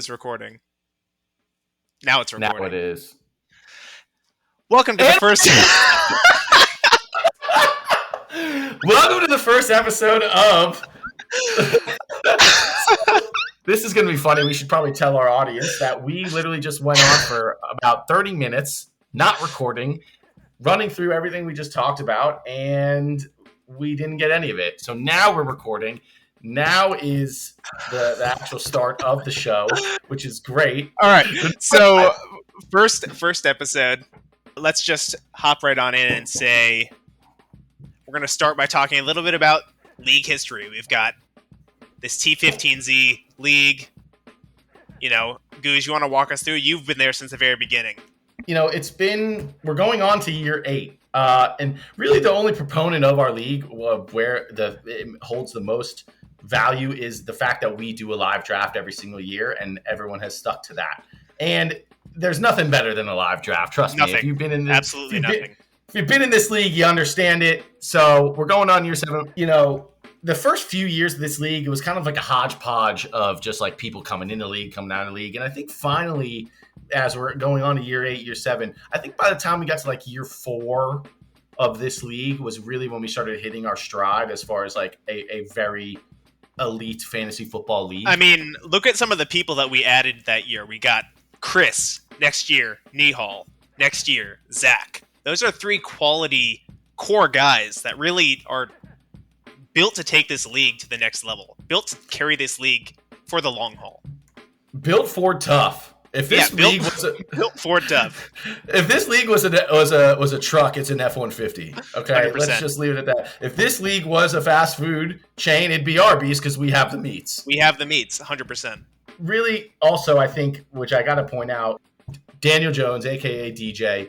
Is recording. Now it's recording. Now it is. Welcome to the first. Welcome to the first episode of. This is going to be funny. We should probably tell our audience that we literally just went on for about 30 minutes, not recording, running through everything we just talked about, and we didn't get any of it. So now we're recording. Now is the actual start of the show, which is great. All right. So first episode. Let's just hop right on in and say we're going to start by talking a little bit about league history. We've got this T15Z league. You know, Goose, you want to walk us through? You've been there since the very beginning. You know, we're going on to year 8. And really the only proponent of our league where it holds the most value is the fact that we do a live draft every single year, and everyone has stuck to that. And there's nothing better than a live draft. Trust me. If you've been in this, absolutely nothing. If you've been in this league, you understand it. So we're going on year 7. You know, the first few years of this league, it was kind of like a hodgepodge of just like people coming in the league, coming out of the league. And I think finally, as we're going on to year 8, year 7, I think by the time we got to like year 4 of this league was really when we started hitting our stride as far as like a very elite fantasy football league. I mean, look at some of the people that we added that year. We got Chris next year, Nihal next year, Zach. Those are 3 quality core guys that really are built to take this league to the next level, built to carry this league for the long haul. Built for tough. If this league was built for tough. If this league was a truck, it's an F-150. Okay, 100%. Let's just leave it at that. If this league was a fast food chain, it'd be Arby's because we have the meats. We have the meats, 100%. Really, also, I think, which I got to point out, Daniel Jones, aka DJ,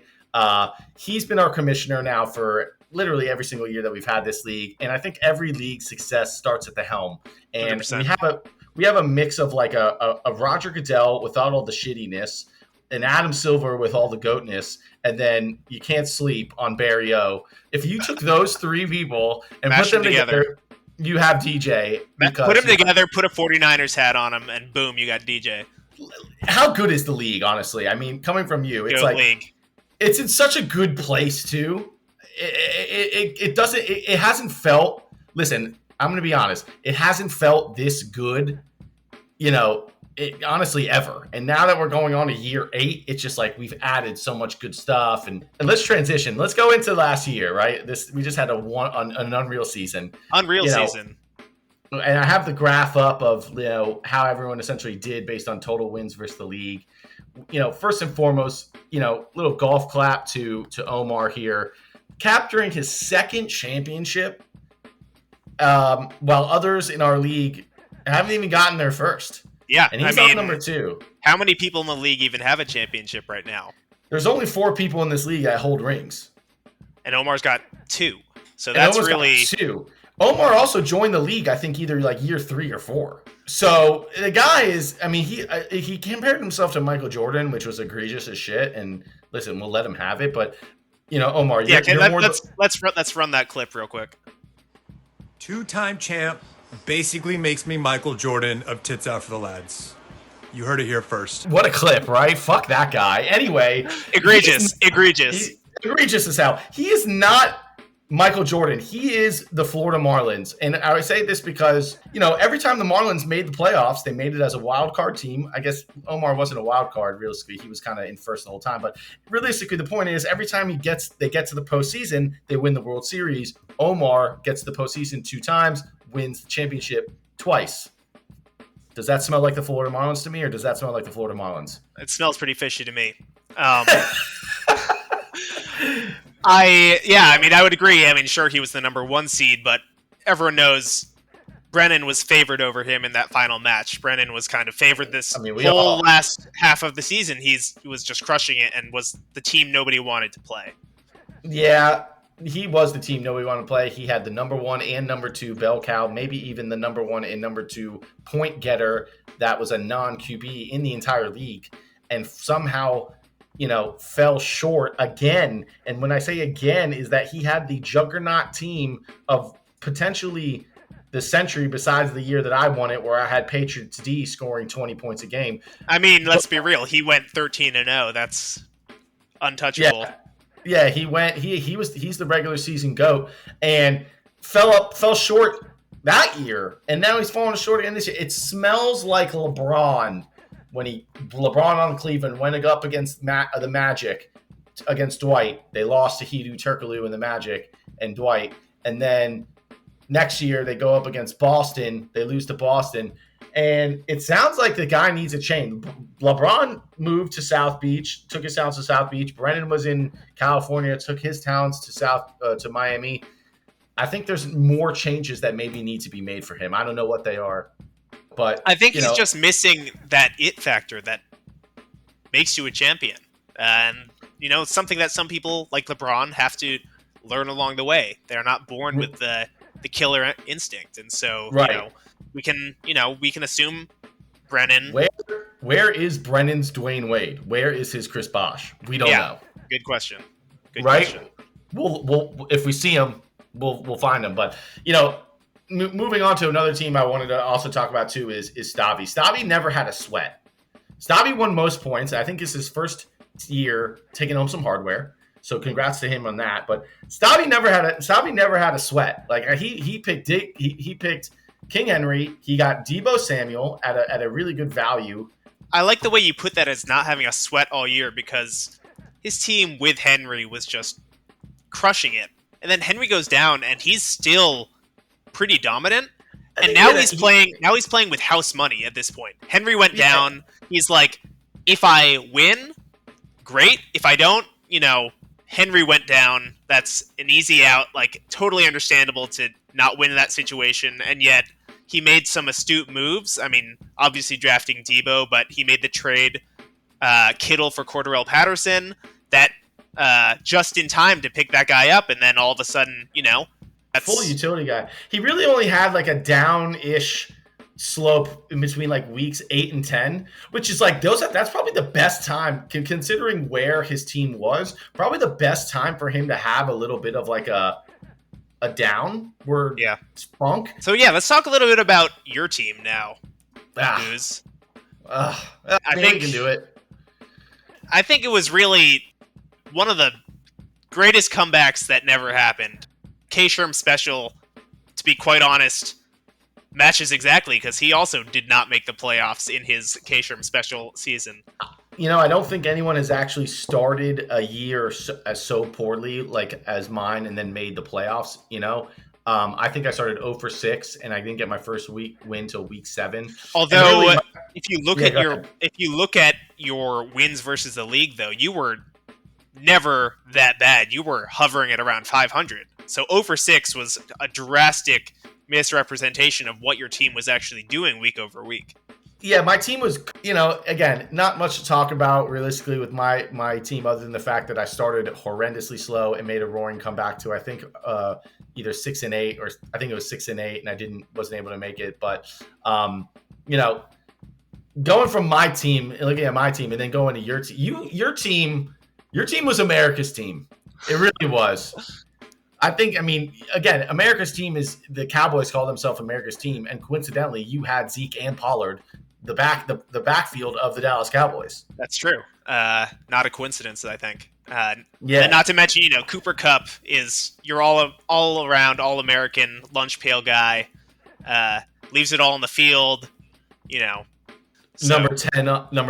he's been our commissioner now for literally every single year that we've had this league, and I think every league success starts at the helm. And 100%. we have a mix of like a Roger Goodell without all the shittiness, an Adam Silver with all the goatness, and then you can't sleep on Barry O. If you took those 3 people and put them together, you have DJ. Put them together, put a 49ers hat on them, and boom, you got DJ. How good is the league, honestly? I mean, coming from you, it's like league. It's in such a good place too. It hasn't felt. Listen, I'm going to be honest. It hasn't felt this good, you know, honestly, ever. And now that we're going on to year 8, it's just like we've added so much good stuff. And let's transition. Let's go into last year, right? We just had an unreal season. Season. And I have the graph up of, you know, how everyone essentially did based on total wins versus the league. You know, first and foremost, you know, little golf clap to Omar here, capturing his 2nd championship, while others in our league haven't even gotten their first. Yeah, and he's on number 2. How many people in the league even have a championship right now? There's only 4 people in this league that hold rings, and Omar's got 2. So that's really 2. Omar also joined the league, I think, either like year 3 or 4. So the guy is, I mean, he compared himself to Michael Jordan, which was egregious as shit. And listen, we'll let him have it, but you know, Omar, let's run that clip real quick. 2-time champ basically makes me Michael Jordan of Tits Out for the Lads. You heard it here first. What a clip, right? Fuck that guy. Anyway, egregious as hell. He is not Michael Jordan. He is the Florida Marlins. And I would say this because, you know, every time the Marlins made the playoffs, they made it as a wild card team. I guess Omar wasn't a wild card, realistically. He was kind of in first the whole time. But realistically, the point is every time they get to the postseason, they win the World Series. Omar gets the postseason 2 times, wins the championship twice. Does that smell like the Florida Marlins to me, or does that smell like the Florida Marlins? It smells pretty fishy to me. I would agree. I mean, sure, he was the number 1 seed, but everyone knows Brennan was favored over him in that final match. Brennan was kind of favored this whole last half of the season. He was just crushing it and was the team nobody wanted to play. Yeah, he was the team nobody wanted to play. He had the number 1 and number 2 bell cow, maybe even the number 1 and number 2 point getter that was a non-QB in the entire league, and somehow, you know, fell short again. And when I say again, is that he had the juggernaut team of potentially the century besides the year that I won it, where I had Patriots D scoring 20 points a game. I mean, let's be real. He went 13-0. That's untouchable. Yeah, he's the regular season GOAT and fell short that year, and now he's falling short again this year. It smells like LeBron when LeBron on Cleveland went up against the Magic against Dwight. They lost to Hedo Turkoglu in the Magic and Dwight, and then next year they go up against Boston. They lose to Boston. And it sounds like the guy needs a change. LeBron moved to South Beach, took his talents to South Beach. Brennan was in California, took his talents to Miami. I think there's more changes that maybe need to be made for him. I don't know what they are, but I think he's just missing that it factor that makes you a champion. And it's something that some people like LeBron have to learn along the way. They're not born with the killer instinct, and so we can assume Brennan. Where is Brennan's Dwayne Wade? Where is his Chris Bosh? We don't know. Good question. Question. We'll if we see him, we'll find him. But moving on to another team I wanted to also talk about too is Stavi. Stavi never had a sweat. Stavi won most points. I think it's his first year taking home some hardware. So congrats to him on that. But Stavi never had a sweat. Like he picked King Henry. He got Deebo Samuel at a really good value. I like the way you put that as not having a sweat all year, because his team with Henry was just crushing it. And then Henry goes down and he's still pretty dominant. And now he's playing with house money at this point. Henry went down. He's like, if I win, great. If I don't, Henry went down. That's an easy out. Like, totally understandable to not win in that situation. And yet he made some astute moves. I mean, obviously drafting Deebo, but he made the trade Kittle for Cordarrelle Patterson. That just in time to pick that guy up. And then all of a sudden, that's full utility guy. He really only had like a down-ish slope in between like weeks 8 and 10, which is like that's probably the best time considering where his team was. Probably the best time for him to have a little bit of like a downward spunk. So let's talk a little bit about your team now. I think we can do it. I think it was really one of the greatest comebacks that never happened. K-Sherm special, to be quite honest, matches exactly, because he also did not make the playoffs in his K-Sherm special season. I don't think anyone has actually started a year so poorly like as mine and then made the playoffs. I think I started 0-6 and I didn't get my first win till week 7. Although, really, if you look at your wins versus the league, though, you were never that bad. You were hovering at around 500. So 0-6 was a drastic misrepresentation of what your team was actually doing week over week. Yeah, my team was, again, not much to talk about realistically with my team other than the fact that I started horrendously slow and made a roaring comeback to, I think, either 6-8 or I think it was 6-8, and I wasn't able to make it. But, going from my team, looking at my team, and then going to your team, your team was America's team. It really was. Again, America's team is the Cowboys call themselves America's team, and coincidentally, you had Zeke and Pollard, the backfield of the Dallas Cowboys. That's true. Not a coincidence, I think. And not to mention, Cooper Kupp is your all around all American lunch pail guy. Leaves it all on the field. So. Number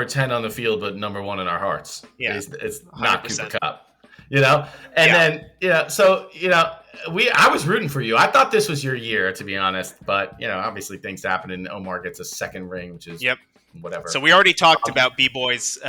10 on the field, but number 1 in our hearts. Yeah, it's not 100%. Cooper Kupp. Then I was rooting for you. I thought this was your year, to be honest, but obviously things happen and Omar gets a second ring, which is whatever. So we already talked about B-Boy's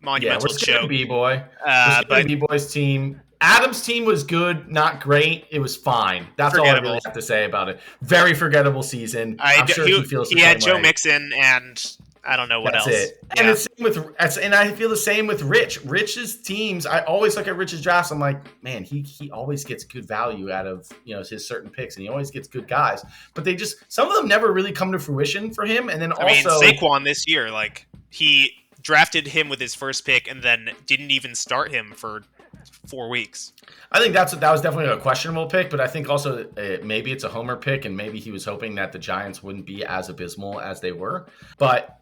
monumental choke. B-Boy, but B-Boy's team. Adam's team was good, not great. It was fine. That's all I really have to say about it. Very forgettable season. I'm sure he feels the same way. He had Joe Mixon and I don't know what else. That's it. Yeah. And I feel the same with Rich. Rich's teams, I always look at Rich's drafts. I'm like, man, he always gets good value out of his certain picks, and he always gets good guys. But some of them never really come to fruition for him. And then Saquon this year, like he drafted him with his first pick and then didn't even start him for 4 weeks. I think that was definitely a questionable pick, but I think also maybe it's a homer pick, and maybe he was hoping that the Giants wouldn't be as abysmal as they were. But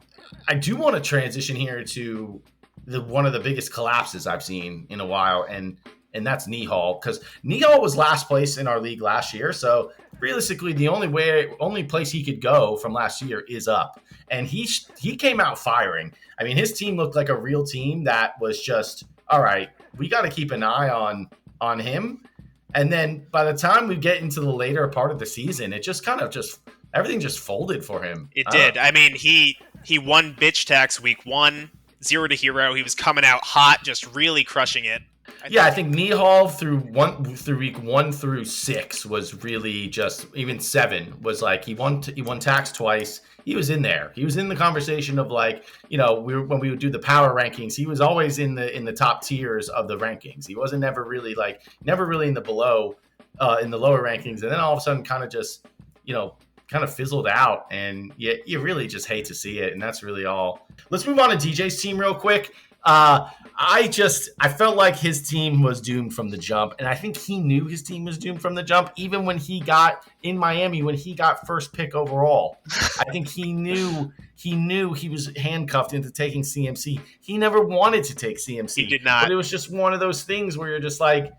I do want to transition here to one of the biggest collapses I've seen in a while, and that's Nihal, because Nihal was last place in our league last year. So realistically, the only place he could go from last year is up, and he came out firing. I mean, his team looked like a real team that was just, all right, we got to keep an eye on him. And then by the time we get into the later part of the season, it just kind of everything just folded for him. It did. I mean, he won bitch tax week 1, 0 to hero. He was coming out hot, just really crushing it. I think Nihal through week 1 through 6 was really just, even 7 was like he won tax twice. He was in there. He was in the conversation of, like, you know, when we would do the power rankings, he was always in the top tiers of the rankings. He wasn't never really in the lower rankings, and then all of a sudden kind of just, you know, kind of fizzled out, and you really just hate to see it, and that's really all. Let's move on to DJ's team real quick. I felt like his team was doomed from the jump, and I think he knew his team was doomed from the jump, even when he got in Miami, when he got first pick overall. I think he knew he was handcuffed into taking CMC. He never wanted to take CMC. He did not. But it was just one of those things where you're just like,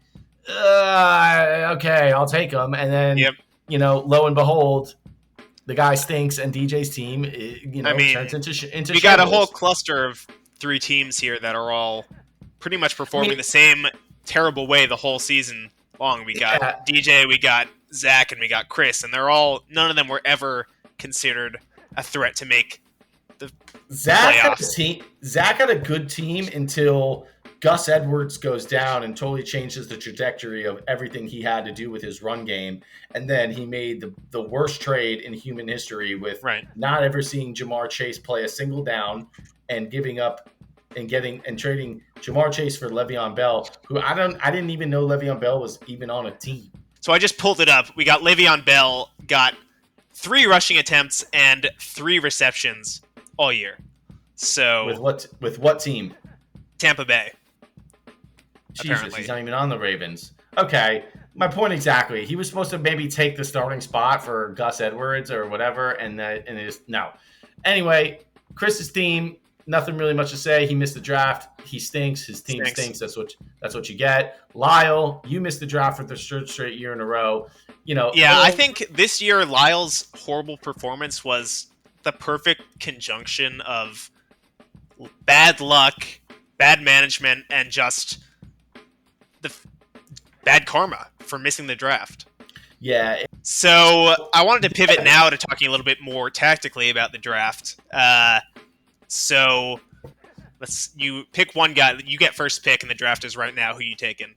okay, I'll take him. And then, you know, lo and behold, the guy stinks, and DJ's team, turns into we got a whole cluster of 3 teams here that are all pretty much performing the same terrible way the whole season long. We got DJ, we got Zach, and we got Chris, and none of them were ever considered a threat to make the playoffs. Zach had a good team until Gus Edwards goes down and totally changes the trajectory of everything he had to do with his run game. And then he made the worst trade in human history with not ever seeing Jamar Chase play a single down, and giving up and trading Jamar Chase for Le'Veon Bell, who I didn't even know Le'Veon Bell was even on a team. So I just pulled it up. We got Le'Veon Bell got 3 rushing attempts and 3 receptions all year. So with what team? Tampa Bay. Jesus, apparently. He's not even on the Ravens. Okay, my point exactly. He was supposed to maybe take the starting spot for Gus Edwards or whatever, and no. Anyway, Chris's team. Nothing really much to say. He missed the draft. He stinks. His team stinks. That's what you get. Lyle, you missed the draft for the third straight year in a row. You know. Yeah, I think this year Lyle's horrible performance was the perfect conjunction of bad luck, bad management, and just the bad karma for missing the draft. Yeah. So I wanted to pivot now to talking a little bit more tactically about the draft. So you pick one guy. You get first pick, and the draft is right now. Who you taking?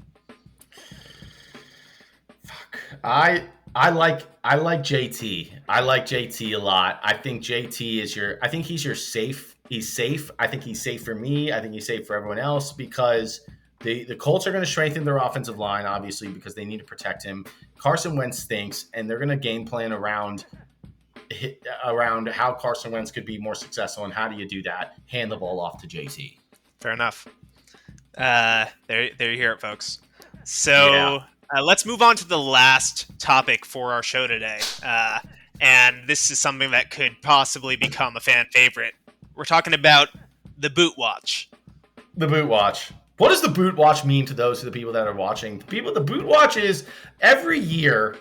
Fuck. I like JT. I like JT a lot. I think JT is I think he's your safe. He's safe. I think he's safe for me. I think he's safe for everyone else, because the Colts are going to strengthen their offensive line, obviously, because they need to protect him. Carson Wentz stinks, and they're going to game plan around how Carson Wentz could be more successful, and how do you do that? Hand the ball off to JT. Fair enough. There you hear it, folks. So let's move on to the last topic for our show today. And this is something that could possibly become a fan favorite. We're talking about the Boot Watch. The Boot Watch. What does the Boot Watch mean to the people that are watching? The Boot Watch is every year,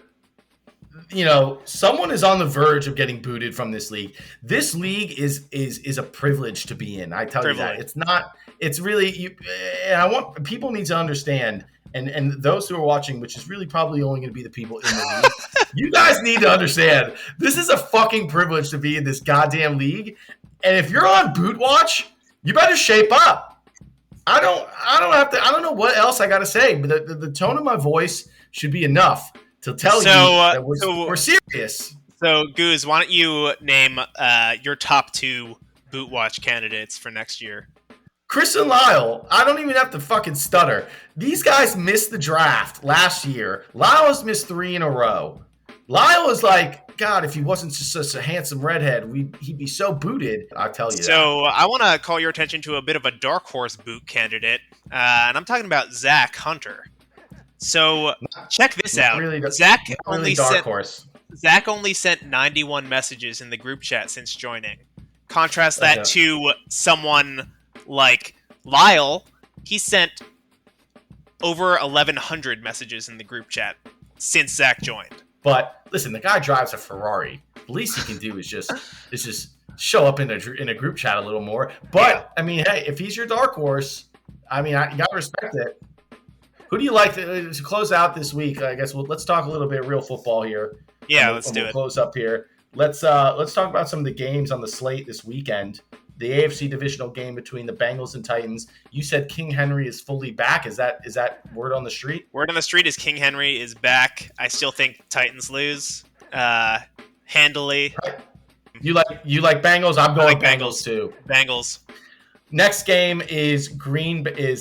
you know, someone is on the verge of getting booted from this league. This league is a privilege to be in. I tell you that. It's not. It's really. And I want people need to understand, and those who are watching, which is really probably only going to be the people in the league. You guys need to understand. This is a fucking privilege to be in this goddamn league. And if you're on Boot Watch, you better shape up. I don't know what else I got to say, but the tone of my voice should be enough to tell you that we're serious. So, Goose, why don't you name your top 2 Boot Watch candidates for next year? Chris and Lyle. I don't even have to fucking stutter. These guys missed the draft last year. Lyle has missed 3 in a row. Lyle is like God, if he wasn't just such a handsome redhead, he'd be so booted. I'll tell you that. So I want to call your attention to a bit of a dark horse boot candidate, and I'm talking about Zach Hunter. So check this out. Really, Zach really dark horse. Zach only sent 91 messages in the group chat since joining. Contrast that to someone like Lyle. He sent over 1,100 messages in the group chat since Zach joined. But listen, the guy drives a Ferrari. The least he can do is just show up in a group chat a little more. But I mean, hey, if he's your dark horse, I mean, you gotta respect it. Who do you like to close out this week? I guess let's talk a little bit of real football here. Yeah, let's do it. Close up here. Let's talk about some of the games on the slate this weekend. The AFC divisional game between the Bengals and Titans. You said King Henry is fully back. Is that word on the street? Word on the street is King Henry is back. I still think Titans lose handily. Right. You like Bengals? I'm going Bengals too. Bengals. Next game is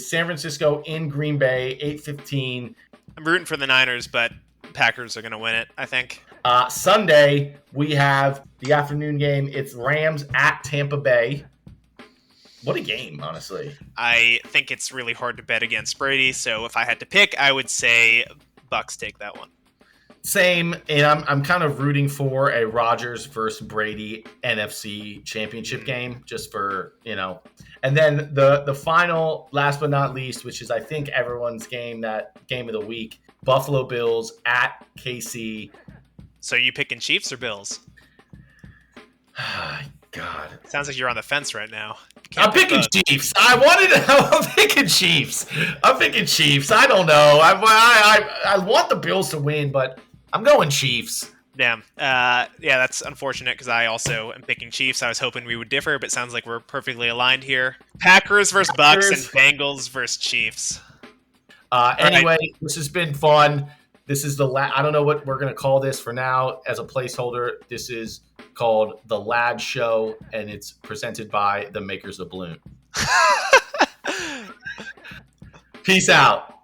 San Francisco in Green Bay, 8:15. I'm rooting for the Niners, but Packers are going to win it, I think. Sunday, we have the afternoon game. It's Rams at Tampa Bay. What a game, honestly. I think it's really hard to bet against Brady, so if I had to pick, I would say Bucks take that one. Same, and I'm kind of rooting for a Rodgers versus Brady NFC championship game, just for, And then the final, last but not least, which is I think everyone's game of the week, Buffalo Bills at KC. So you picking Chiefs or Bills? God. Sounds like you're on the fence right now. I'm picking Chiefs. I'm picking Chiefs. I don't know. I want the Bills to win, but I'm going Chiefs. Damn. Yeah, that's unfortunate because I also am picking Chiefs. I was hoping we would differ, but sounds like we're perfectly aligned here. Packers versus Bucks and Bengals versus Chiefs. Anyway, This has been fun. This is I don't know what we're going to call this for now as a placeholder. This is called The Lad Show, and it's presented by the makers of Bloom. Peace out.